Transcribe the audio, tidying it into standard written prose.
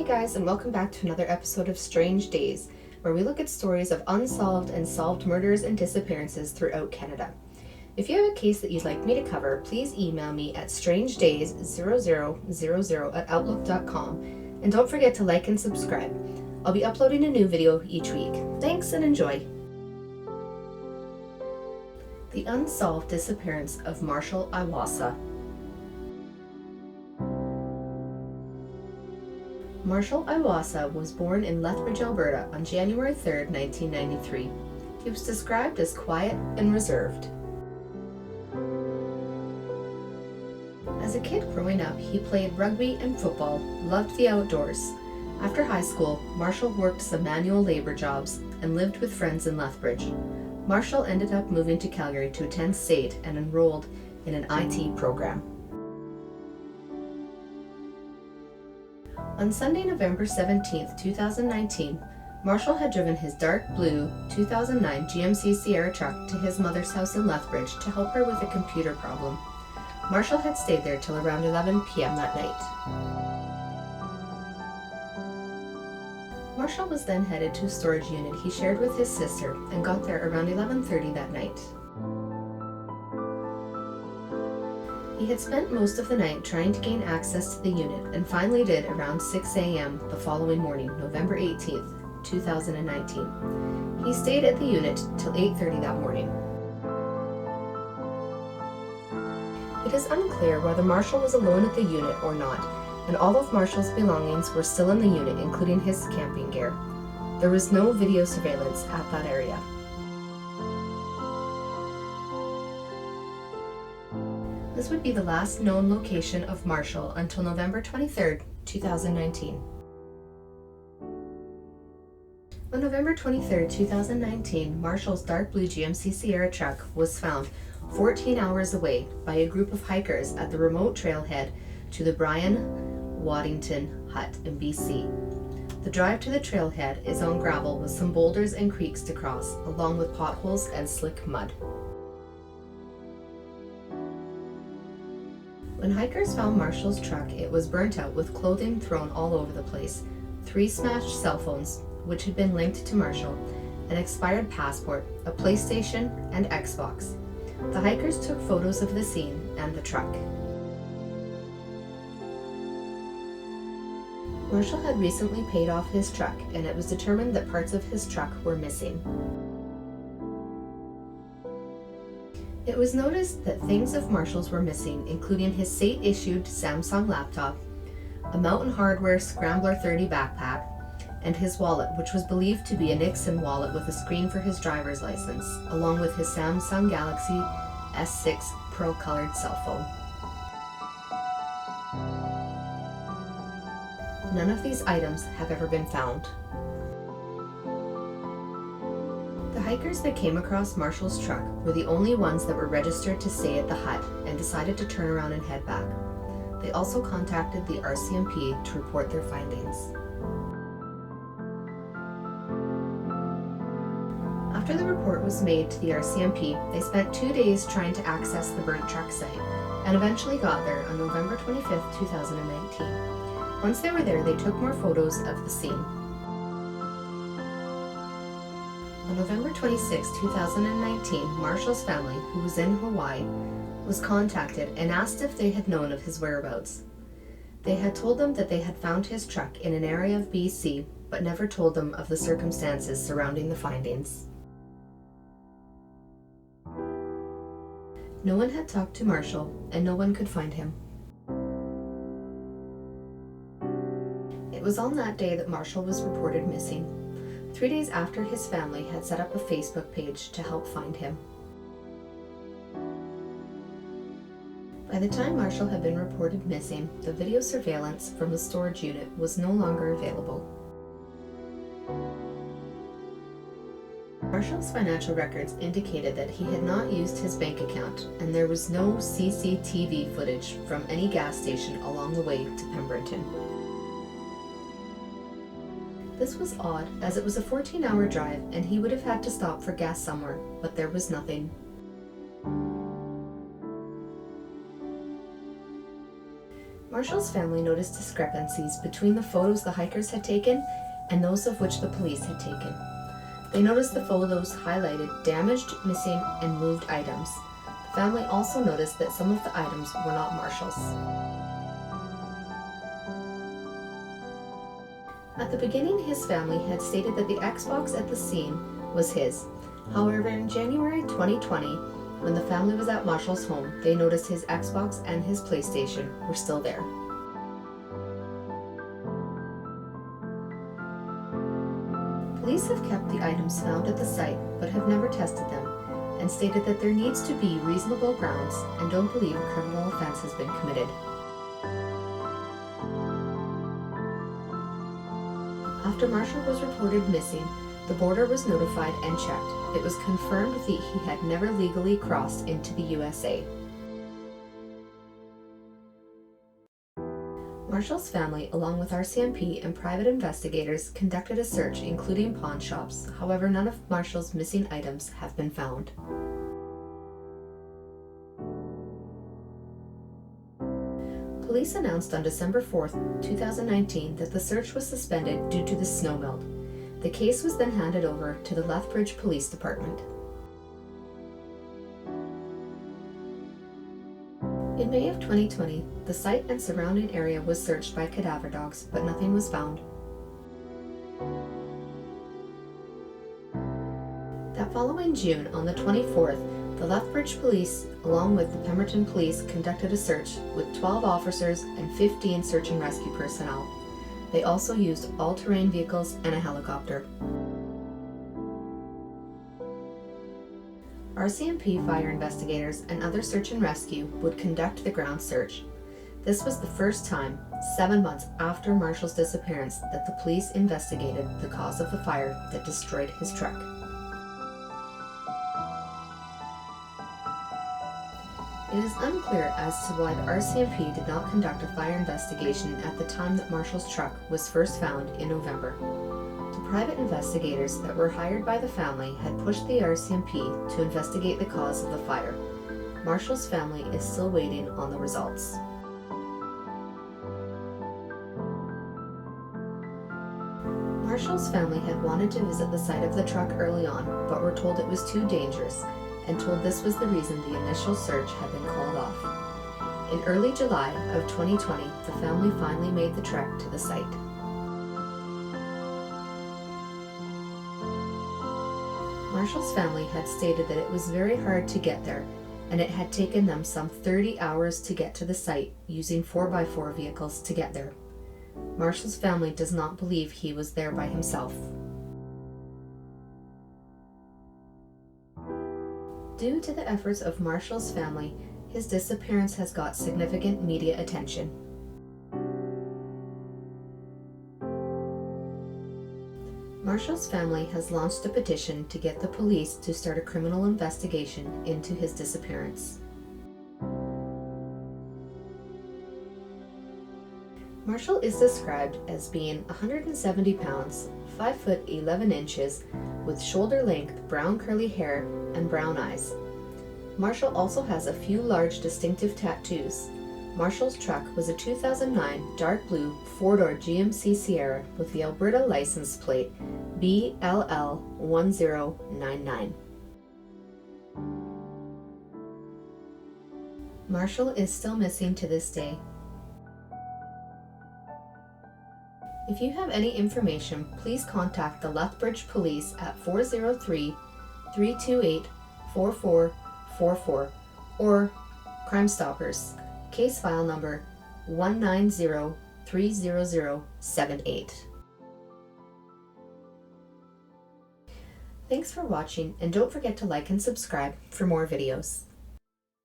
Hey guys, and welcome back to another episode of Strange Days, where we look at stories of unsolved and solved murders and disappearances throughout Canada. If you have a case that you'd like me to cover, please email me at strangedays0000@outlook.com, and don't forget to like and subscribe. I'll be uploading a new video each week. Thanks and enjoy! The unsolved disappearance of Marshal Iwaasa. Marshal Iwaasa was born in Lethbridge, Alberta on January 3, 1993. He was described as quiet and reserved. As a kid growing up, he played rugby and football, loved the outdoors. After high school, Marshal worked some manual labor jobs and lived with friends in Lethbridge. Marshal ended up moving to Calgary to attend SAIT and enrolled in an IT program. On Sunday, November 17, 2019, Marshal had driven his dark blue 2009 GMC Sierra truck to his mother's house in Lethbridge to help her with a computer problem. Marshal had stayed there till around 11 p.m. that night. Marshal was then headed to a storage unit he shared with his sister and got there around 11:30 that night. He had spent most of the night trying to gain access to the unit and finally did around 6 a.m. the following morning, November 18, 2019. He stayed at the unit till 8:30 that morning. It is unclear whether Marshal was alone at the unit or not, and all of Marshal's belongings were still in the unit, including his camping gear. There was no video surveillance at that area. This would be the last known location of Marshal until November 23, 2019. On November 23, 2019, Marshal's dark blue GMC Sierra truck was found 14 hours away by a group of hikers at the remote trailhead to the Brian Waddington Hut in BC. The drive to the trailhead is on gravel with some boulders and creeks to cross, along with potholes and slick mud. When hikers found Marshal's truck, it was burnt out with clothing thrown all over the place, 3 smashed cell phones, which had been linked to Marshal, an expired passport, a PlayStation, and Xbox. The hikers took photos of the scene and the truck. Marshal had recently paid off his truck, and it was determined that parts of his truck were missing. It was noticed that things of Marshal's were missing, including his SAIT-issued Samsung laptop, a Mountain Hardwear Scrambler 30 backpack, and his wallet, which was believed to be a Nixon wallet with a screen for his driver's license, along with his Samsung Galaxy S6 pearl-colored cell phone. None of these items have ever been found. The hikers that came across Marshal's truck were the only ones that were registered to stay at the hut and decided to turn around and head back. They also contacted the RCMP to report their findings. After the report was made to the RCMP, they spent 2 days trying to access the burnt truck site and eventually got there on November 25, 2019. Once they were there, they took more photos of the scene. On November 26, 2019, Marshal's family, who was in Hawaii, was contacted and asked if they had known of his whereabouts. They had told them that they had found his truck in an area of BC, but never told them of the circumstances surrounding the findings. No one had talked to Marshal, and no one could find him. It was on that day that Marshal was reported missing, 3 days after his family had set up a Facebook page to help find him. By the time Marshal had been reported missing, the video surveillance from the storage unit was no longer available. Marshal's financial records indicated that he had not used his bank account, and there was no CCTV footage from any gas station along the way to Pemberton. This was odd, as it was a 14-hour drive and he would have had to stop for gas somewhere, but there was nothing. Marshall's family noticed discrepancies between the photos the hikers had taken and those of which the police had taken. They noticed the photos highlighted damaged, missing, and moved items. The family also noticed that some of the items were not Marshall's. At the beginning, his family had stated that the Xbox at the scene was his. However, in January 2020, when the family was at Marshall's home, they noticed his Xbox and his PlayStation were still there. Police have kept the items found at the site but have never tested them and stated that there needs to be reasonable grounds and don't believe a criminal offense has been committed. After Marshall was reported missing, the border was notified and checked. It was confirmed that he had never legally crossed into the USA. Marshall's family, along with RCMP and private investigators, conducted a search including pawn shops. However, none of Marshall's missing items have been found. Police announced on December 4th, 2019 that the search was suspended due to the snowmelt. The case was then handed over to the Lethbridge Police Department. In May of 2020, the site and surrounding area was searched by cadaver dogs, but nothing was found. That following June, on the 24th, the Lethbridge Police, along with the Pemberton Police, conducted a search with 12 officers and 15 search and rescue personnel. They also used all-terrain vehicles and a helicopter. RCMP fire investigators and other search and rescue would conduct the ground search. This was the first time, 7 months after Marshall's disappearance, that the police investigated the cause of the fire that destroyed his truck. It is unclear as to why the RCMP did not conduct a fire investigation at the time that Marshall's truck was first found in November. The private investigators that were hired by the family had pushed the RCMP to investigate the cause of the fire. Marshall's family is still waiting on the results. Marshall's family had wanted to visit the site of the truck early on, but were told it was too dangerous, and told this was the reason the initial search had been called off. In early July of 2020, the family finally made the trek to the site. Marshall's family had stated that it was very hard to get there, and it had taken them some 30 hours to get to the site using 4x4 vehicles to get there. Marshall's family does not believe he was there by himself. Due to the efforts of Marshall's family, his disappearance has got significant media attention. Marshall's family has launched a petition to get the police to start a criminal investigation into his disappearance. Marshall is described as being 170 pounds, 5 foot 11 inches, with shoulder-length brown curly hair and brown eyes. Marshall also has a few large distinctive tattoos. Marshall's truck was a 2009 dark blue 4-door GMC Sierra with the Alberta license plate BLL1099. Marshall is still missing to this day. If you have any information, please contact the Lethbridge Police at 403-328-4444 or Crime Stoppers, case file number 190-30078. Thanks for watching, and don't forget to like and subscribe for more videos.